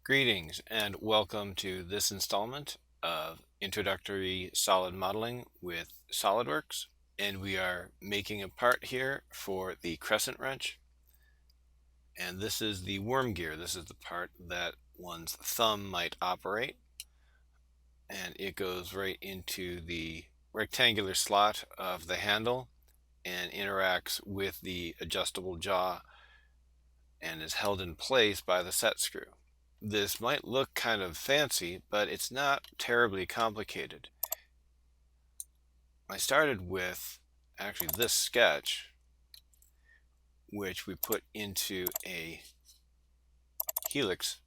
Greetings and welcome to this installment of Introductory Solid Modeling with SolidWorks. And we are making a part here for the crescent wrench. And this is the worm gear. This is the part that one's thumb might operate. And it goes right into the rectangular slot of the handle and interacts with the adjustable jaw and is held in place by the set screw. This might look kind of fancy, but it's not terribly complicated. I started with actually this sketch, which we put into a helix.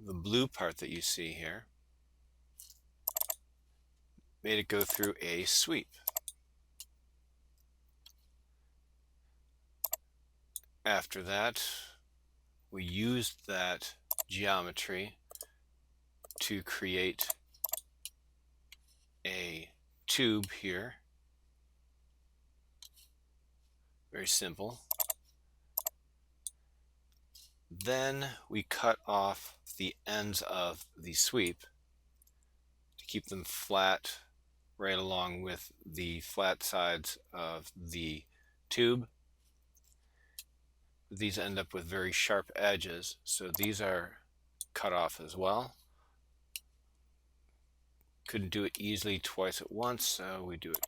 The blue part that you see here made it go through a sweep. After that, we used that geometry to create a tube here. Very simple. Then we cut off the ends of the sweep to keep them flat right along with the flat sides of the tube. These end up with very sharp edges, so these are cut off as well. Couldn't do it easily twice at once, so we do it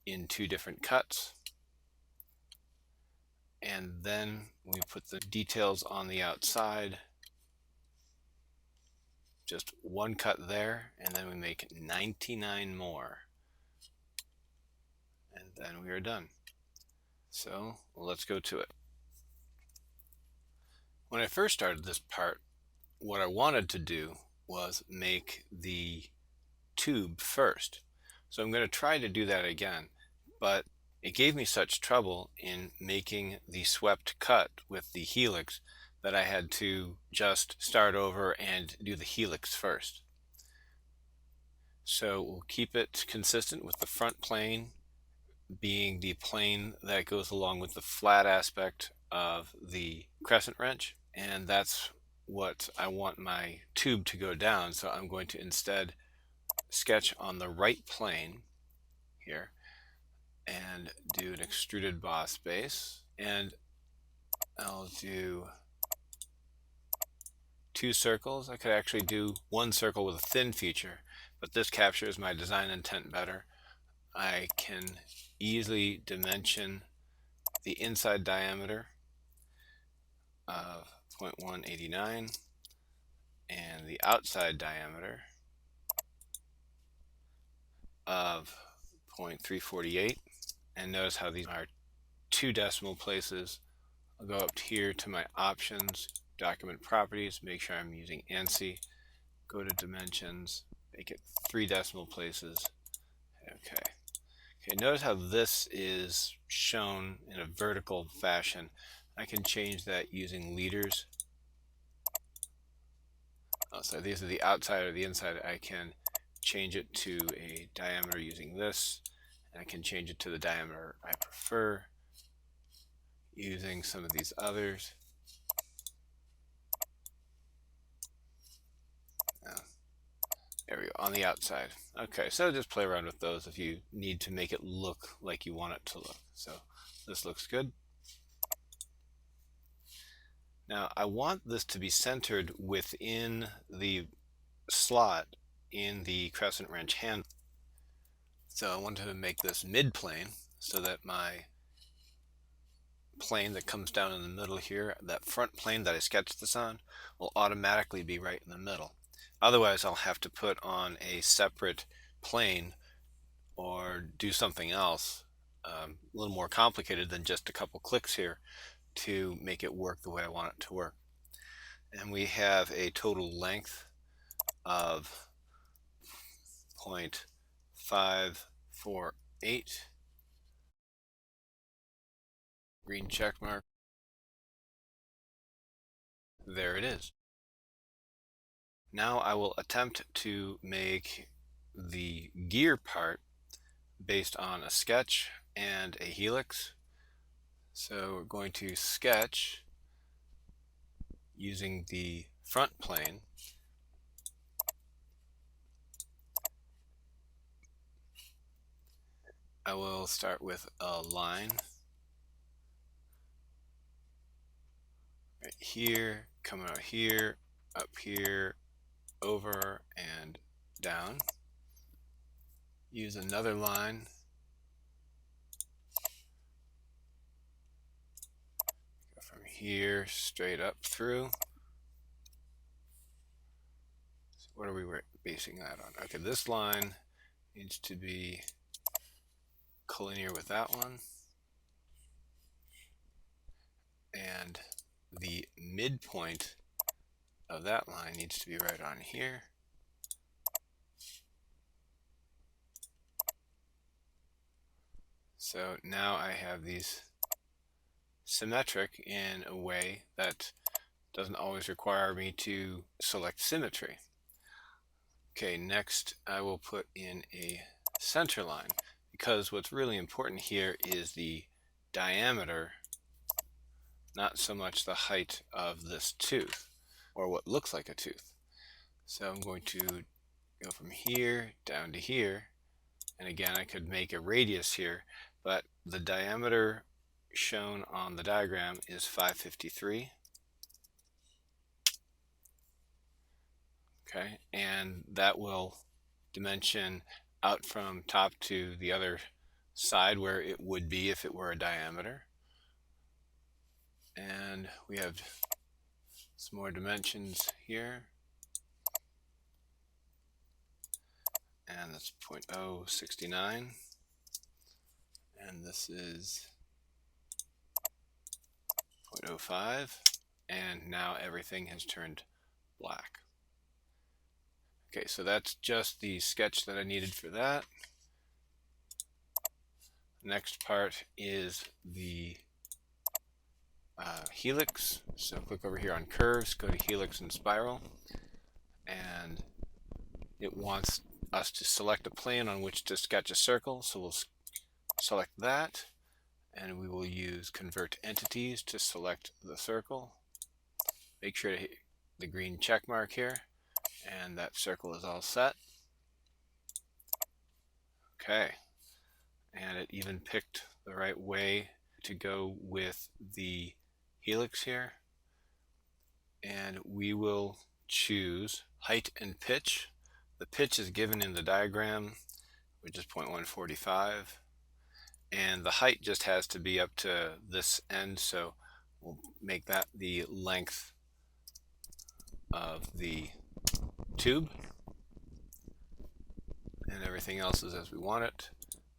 in two different cuts. And then we put the details on the outside. Just one cut there, and then we make 99 more. And then we are done. So let's go to it. When I first started this part, what I wanted to do was make the tube first. So I'm going to try to do that again, but it gave me such trouble in making the swept cut with the helix that I had to just start over and do the helix first. So we'll keep it consistent with the front plane being the plane that goes along with the flat aspect of the crescent wrench, and that's what I want my tube to go down. So I'm going to instead sketch on the right plane here and do an Extruded Boss base, and I'll do two circles. I could actually do one circle with a thin feature, but this captures my design intent better. I can easily dimension the inside diameter of 0.189 and the outside diameter of 0.348. And notice how these are 2 decimal places. I'll go up here to my options, document properties, make sure I'm using ANSI, go to dimensions, make it 3 decimal places. Okay, notice how this is shown in a vertical fashion. I can change that using liters. So these are the outside or the inside. I can change it to a diameter using this, and I can change it to the diameter I prefer using some of these others. There we go, on the outside. Okay, so just play around with those if you need to make it look like you want it to look. So this looks good. Now I want this to be centered within the slot in the crescent wrench handle. So I wanted to make this mid-plane so that my plane that comes down in the middle here, that front plane that I sketched this on, will automatically be right in the middle. Otherwise, I'll have to put on a separate plane or do something else a little more complicated than just a couple clicks here to make it work the way I want it to work. And we have a total length of 0.548. Green check mark. There it is. Now I will attempt to make the gear part based on a sketch and a helix. So we're going to sketch using the front plane. I will start with a line right here, coming out here, up here, over and down. Use another line. Go from here straight up through. So what are we basing that on? Okay, this line needs to be collinear with that one. And the midpoint of that line needs to be right on here. So now I have these symmetric in a way that doesn't always require me to select symmetry. Okay, next I will put in a center line, because what's really important here is the diameter, not so much the height of this tooth, or what looks like a tooth. So I'm going to go from here down to here, and again I could make a radius here, but the diameter shown on the diagram is 553. Okay, and that will dimension out from top to the other side where it would be if it were a diameter. And we have some more dimensions here. And that's 0.069. And this is 0.05. And now everything has turned black. Okay, so that's just the sketch that I needed for that. Next part is the helix. So click over here on curves, go to helix and spiral, and it wants us to select a plane on which to sketch a circle. So we'll select that, and we will use convert entities to select the circle. Make sure to hit the green check mark here, and that circle is all set. Okay, and it even picked the right way to go with the helix here. And we will choose height and pitch. The pitch is given in the diagram, which is 0.145, and the height just has to be up to this end, so we'll make that the length of the tube, and everything else is as we want it.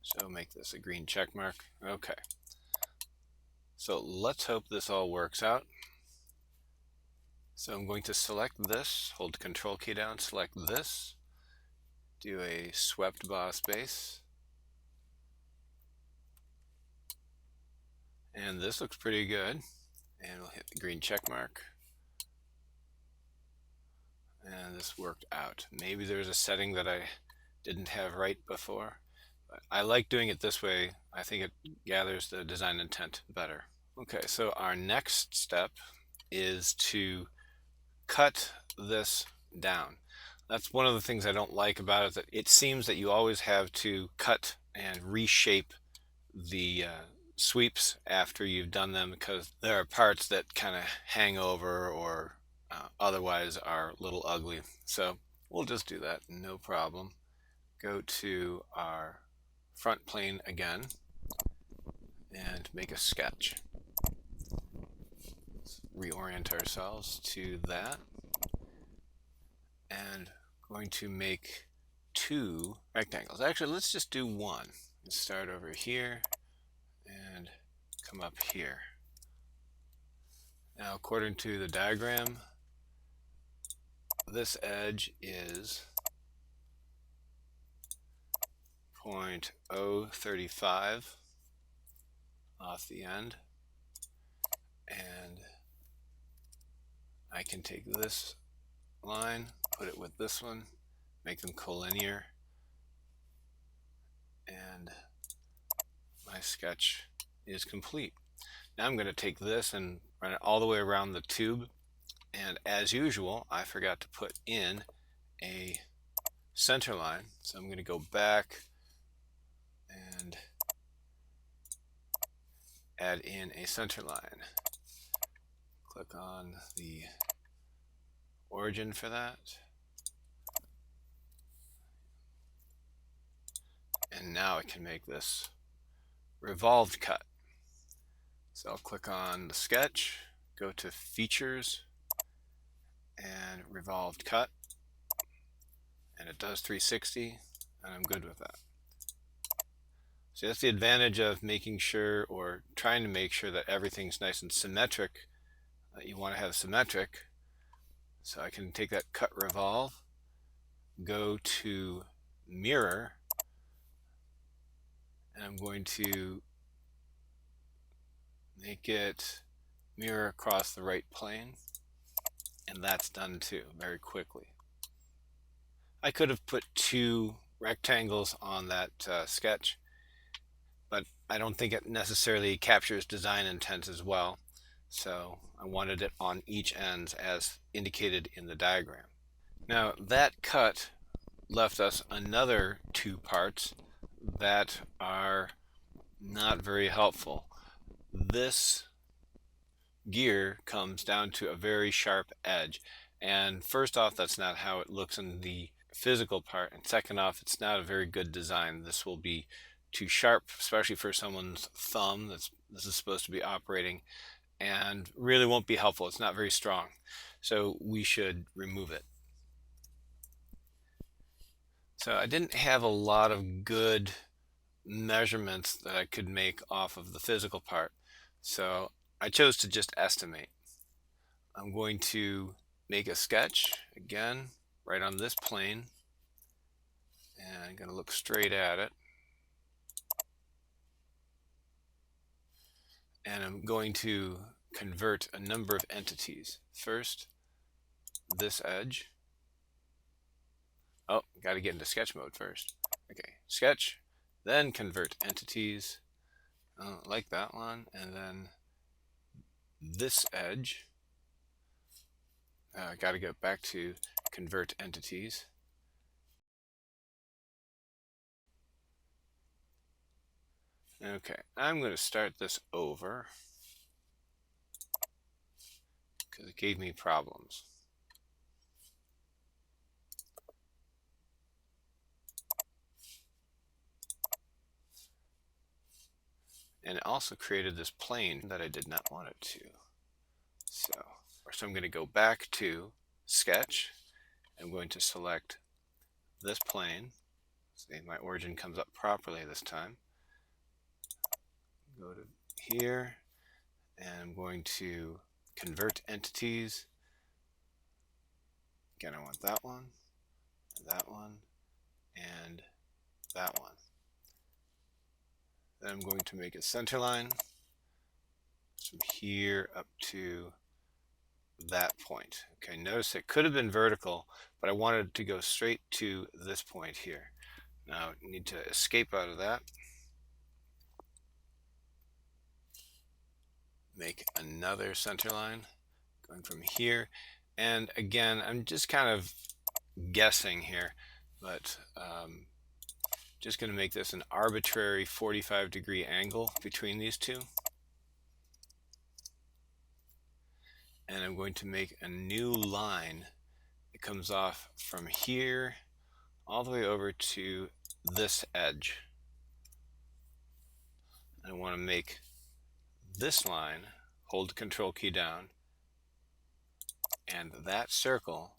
So make this a green check mark. Okay, so let's hope this all works out. So I'm going to select this, hold the control key down, select this, do a swept boss base, and this looks pretty good, and we'll hit the green check mark, and this worked out. Maybe there's a setting that I didn't have right before, but I like doing it this way. I think it gathers the design intent better. Okay, so our next step is to cut this down. That's one of the things I don't like about it, that it seems that you always have to cut and reshape the sweeps after you've done them, because there are parts that kind of hang over or otherwise are a little ugly. So we'll just do that, no problem. Go to our front plane again and make a sketch. Let's reorient ourselves to that, and going to make 2 rectangles. Actually, let's just do one. Let's start over here and come up here. Now, according to the diagram, this edge is 0.035 off the end, and I can take this line, put it with this one, make them collinear, and my sketch is complete. Now I'm going to take this and run it all the way around the tube. And as usual, I forgot to put in a center line. So I'm going to go back and add in a center line. Click on the origin for that. And now I can make this revolved cut. So I'll click on the sketch, go to features and revolved cut, and it does 360, and I'm good with that. So that's the advantage of making sure, or trying to make sure, that everything's nice and symmetric. You want to have symmetric. So I can take that cut revolve, go to mirror, and I'm going to make it mirror across the right plane, and that's done too very quickly. I could have put 2 rectangles on that sketch, but I don't think it necessarily captures design intent as well, so I wanted it on each ends as indicated in the diagram. Now that cut left us another 2 parts that are not very helpful. This gear comes down to a very sharp edge, and first off, that's not how it looks in the physical part, and second off, it's not a very good design. This will be too sharp, especially for someone's thumb. This is supposed to be operating, and really won't be helpful. It's not very strong, so we should remove it. So I didn't have a lot of good measurements that I could make off of the physical part, so I chose to just estimate. I'm going to make a sketch again right on this plane, and I'm going to look straight at it, and I'm going to convert a number of entities. First, this edge. Oh, got to get into sketch mode first. Okay, sketch, then convert entities. Like that one, and then this edge. Got to go back to convert entities. Okay, I'm going to start this over because it gave me problems. And it also created this plane that I did not want it to. So I'm going to go back to sketch. I'm going to select this plane. See, my origin comes up properly this time. Go to here, and I'm going to convert entities. Again, I want that one, and that one, and that one. Then I'm going to make a center line from here up to that point. Okay, notice it could have been vertical, but I wanted to go straight to this point here. Now I need to escape out of that. Make another center line going from here. And again, I'm just kind of guessing here, but just going to make this an arbitrary 45-degree angle between these two. And I'm going to make a new line that comes off from here all the way over to this edge. I want to make this line, hold the control key down, and that circle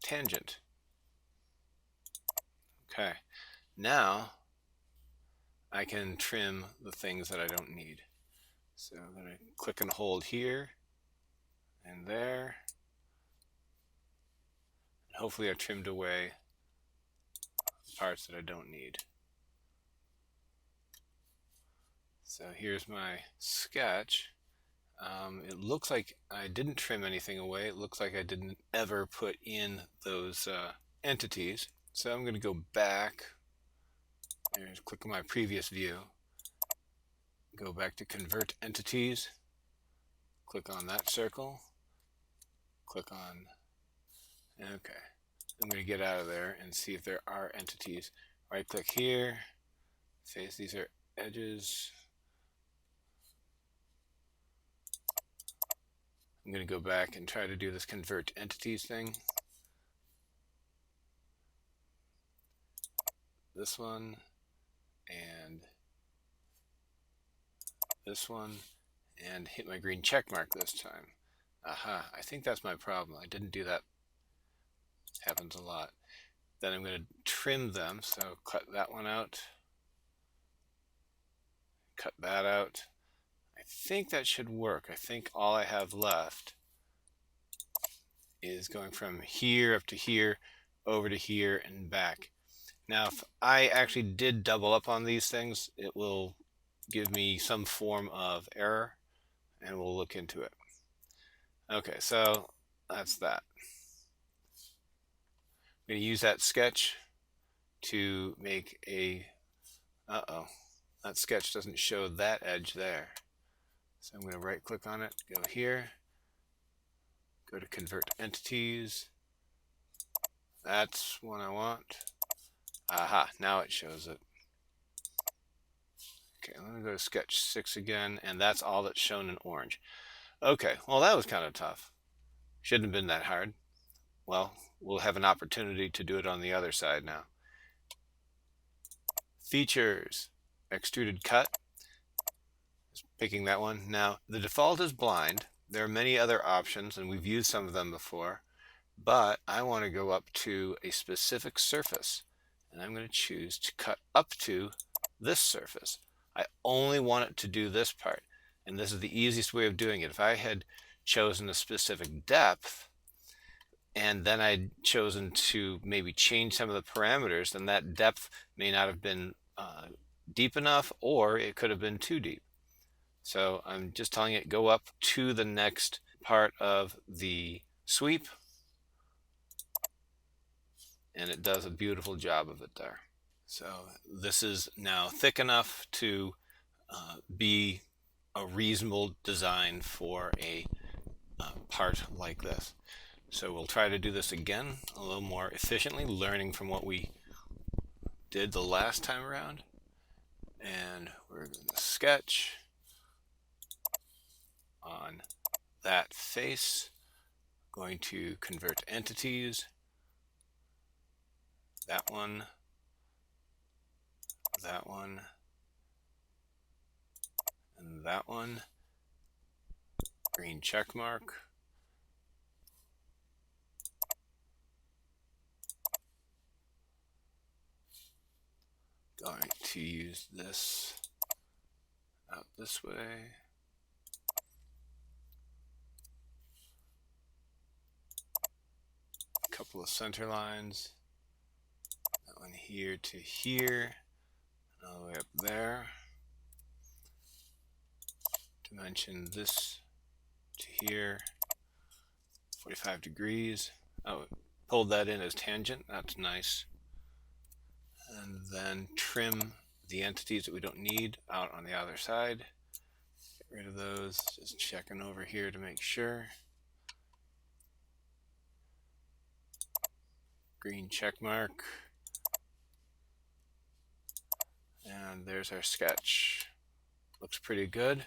tangent. Okay, now I can trim the things that I don't need. So I'm going to click and hold here and there. And hopefully I trimmed away parts that I don't need. So here's my sketch. It looks like I didn't trim anything away. It looks like I didn't ever put in those entities. So I'm going to go back and click on my previous view. go back to convert entities, click on that circle, click on, okay. I'm going to get out of there and see if there are entities. Right click here, face, these are edges. I'm going to go back and try to do this convert entities thing. This one and this one, and hit my green check mark this time. Aha, I think that's my problem. I didn't do that. Happens a lot. Then I'm going to trim them, so cut that one out, cut that out. I think that should work. I think all I have left is going from here up to here, over to here, and back. Now, if I actually did double up on these things, it will give me some form of error, and we'll look into it. Okay, so that's that. I'm going to use that sketch to make a, that sketch doesn't show that edge there. So I'm going to right click on it, go here, go to convert entities. That's what I want. Aha, now it shows it. Okay, let me go to sketch 6 again, and that's all that's shown in orange. Okay, well that was kind of tough. Shouldn't have been that hard. Well, we'll have an opportunity to do it on the other side now. Features, Extruded Cut. Just picking that one. Now, the default is blind. There are many other options, and we've used some of them before, but I want to go up to a specific surface, and I'm going to choose to cut up to this surface. I only want it to do this part, and this is the easiest way of doing it. If I had chosen a specific depth, and then I'd chosen to maybe change some of the parameters, then that depth may not have been deep enough, or it could have been too deep. So I'm just telling it go up to the next part of the sweep, and it does a beautiful job of it there. So this is now thick enough to be a reasonable design for a part like this. So we'll try to do this again a little more efficiently, learning from what we did the last time around. And we're going to sketch on that face, going to convert entities, that one, and that one, green check mark. Going to use this out this way. A couple of center lines. That one here to here, all the way up there. Dimension this to here, 45 degrees. Oh, pulled that in as tangent. That's nice. And then trim the entities that we don't need out on the other side. Get rid of those. Just checking over here to make sure. Green check mark. And there's our sketch. Looks pretty good.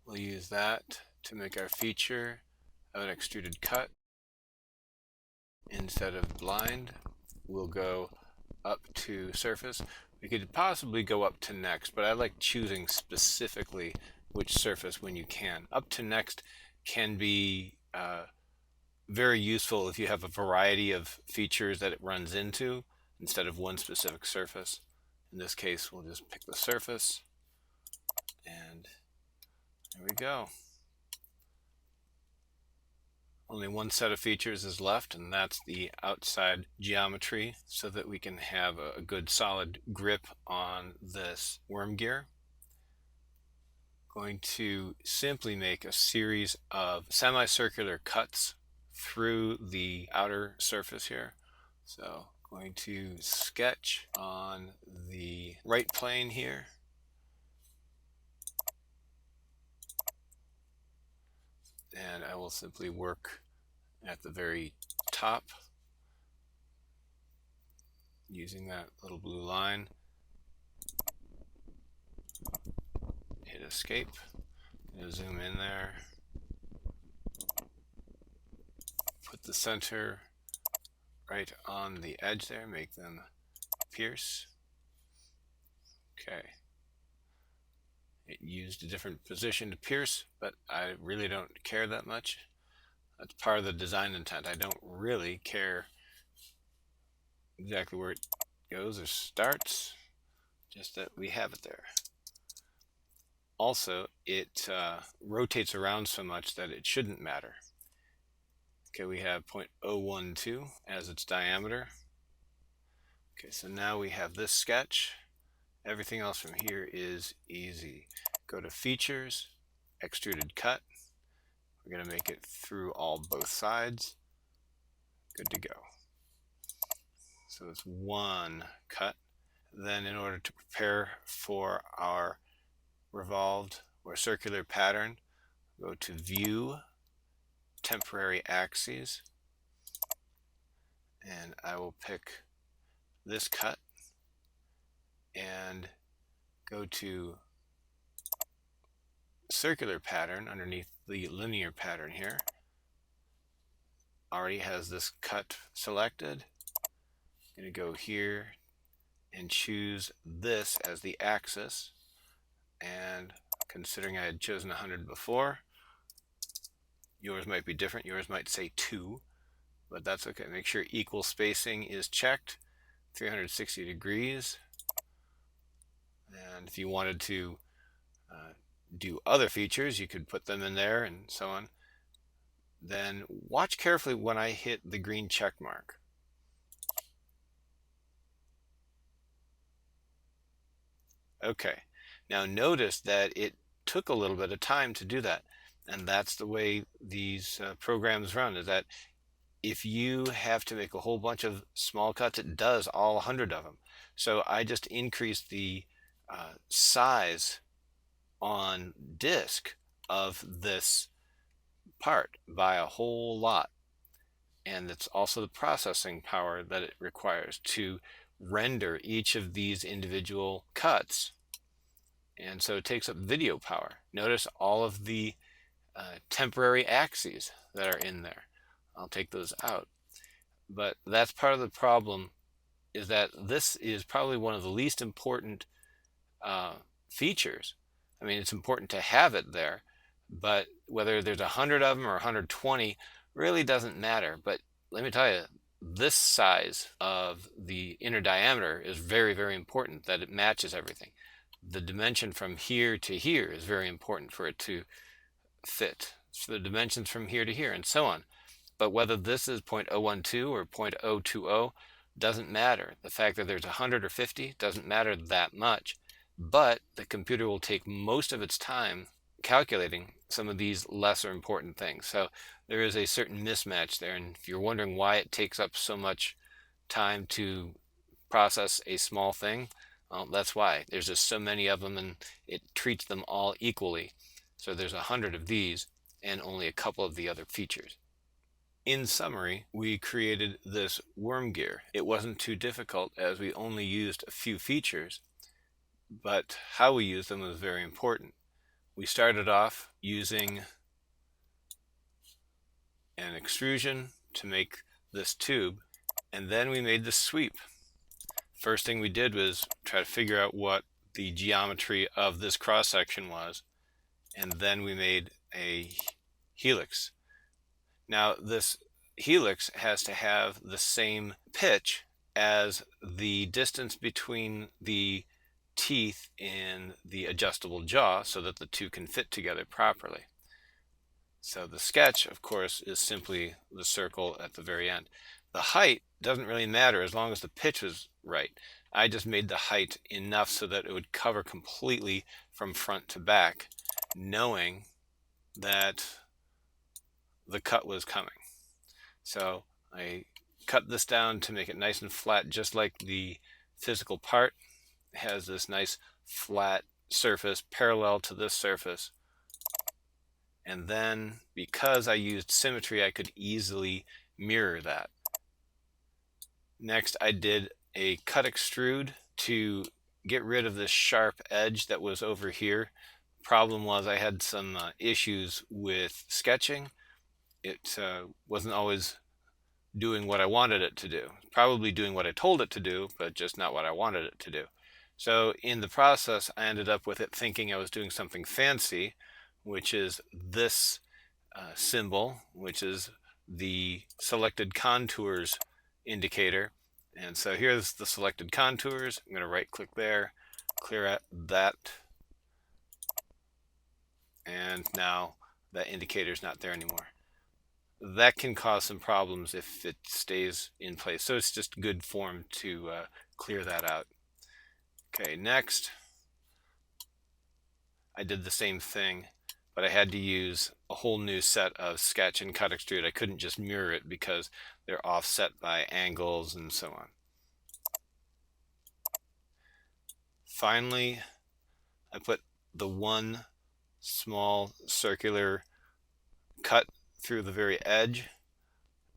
We'll use that to make our feature of an extruded cut. Instead of blind, we'll go up to surface. We could possibly go up to next, but I like choosing specifically which surface when you can. Up to next can be very useful if you have a variety of features that it runs into instead of one specific surface. In this case, we'll just pick the surface, and there we go. Only one set of features is left, and that's the outside geometry, so that we can have a good solid grip on this worm gear. Going to simply make a series of semicircular cuts through the outer surface here. So going to sketch on the right plane here. And I will simply work at the very top using that little blue line. Hit escape. Zoom in there. Put the center right on the edge there, make them pierce. Okay. It used a different position to pierce, but I really don't care that much. That's part of the design intent. I don't really care exactly where it goes or starts, just that we have it there. Also, it rotates around so much that it shouldn't matter. Okay, we have 0.012 as its diameter. Okay, so now we have this sketch. Everything else from here is easy. Go to Features, Extruded Cut. We're going to make it through both sides. Good to go. So it's one cut. Then in order to prepare for our revolved or circular pattern, go to View, Temporary Axes, and I will pick this cut and go to circular pattern underneath the linear pattern here. Already has this cut selected. I'm going to go here and choose this as the axis, and considering I had chosen 100 before, yours might be different. Yours might say 2, but that's okay. Make sure equal spacing is checked, 360 degrees. And if you wanted to do other features, you could put them in there and so on. Then watch carefully when I hit the green check mark. Okay, now notice that it took a little bit of time to do that. And that's the way these programs run, is that if you have to make a whole bunch of small cuts, it does all 100 of them. So I just increased the size on disk of this part by a whole lot. And it's also the processing power that it requires to render each of these individual cuts. And so it takes up video power. Notice all of the temporary axes that are in there. I'll take those out. But that's part of the problem, is that this is probably one of the least important features. I mean, it's important to have it there, but whether there's 100 of them or 120 really doesn't matter. But let me tell you, this size of the inner diameter is very, very important, that it matches everything. The dimension from here to here is very important for it to fit. So the dimensions from here to here and so on. But whether this is 0.012 or 0.020 doesn't matter. The fact that there's 100 or 50 doesn't matter that much. But the computer will take most of its time calculating some of these lesser important things. So there is a certain mismatch there. And if you're wondering why it takes up so much time to process a small thing, well, that's why. There's just so many of them, and it treats them all equally. So there's 100 of these and only a couple of the other features. In summary, we created this worm gear. It wasn't too difficult, as we only used a few features, but how we used them was very important. We started off using an extrusion to make this tube, and then we made the sweep. First thing we did was try to figure out what the geometry of this cross-section was, and then we made a helix. Now this helix has to have the same pitch as the distance between the teeth in the adjustable jaw, so that the two can fit together properly. So the sketch, of course, is simply the circle at the very end. The height doesn't really matter as long as the pitch was right. I just made the height enough so that it would cover completely from front to back, knowing that the cut was coming. So I cut this down to make it nice and flat, just like the physical part. It has this nice flat surface parallel to this surface. And then because I used symmetry, I could easily mirror that. Next, I did a cut extrude to get rid of this sharp edge that was over here. Problem was I had some issues with sketching. It wasn't always doing what I wanted it to do. Probably doing what I told it to do, but just not what I wanted it to do. So in the process, I ended up with it thinking I was doing something fancy, which is this symbol, which is the selected contours indicator. And so here's the selected contours. I'm going to right click there, clear out that, and now that indicator is not there anymore. That can cause some problems if it stays in place. So it's just good form to clear that out. Okay, next, I did the same thing, but I had to use a whole new set of sketch and cut extrude. I couldn't just mirror it because they're offset by angles and so on. Finally, I put the one small circular cut through the very edge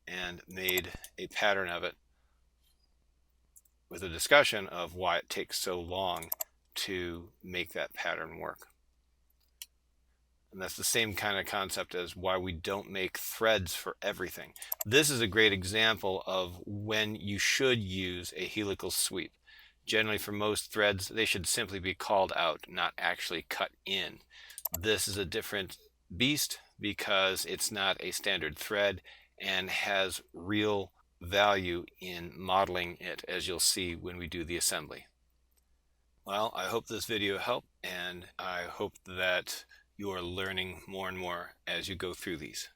and made a pattern of it with a discussion of why it takes so long to make that pattern work. And that's the same kind of concept as why we don't make threads for everything. This is a great example of when you should use a helical sweep. Generally, for most threads, they should simply be called out, not actually cut in. This is a different beast because it's not a standard thread and has real value in modeling it, as you'll see when we do the assembly. Well, I hope this video helped, and I hope that you are learning more and more as you go through these.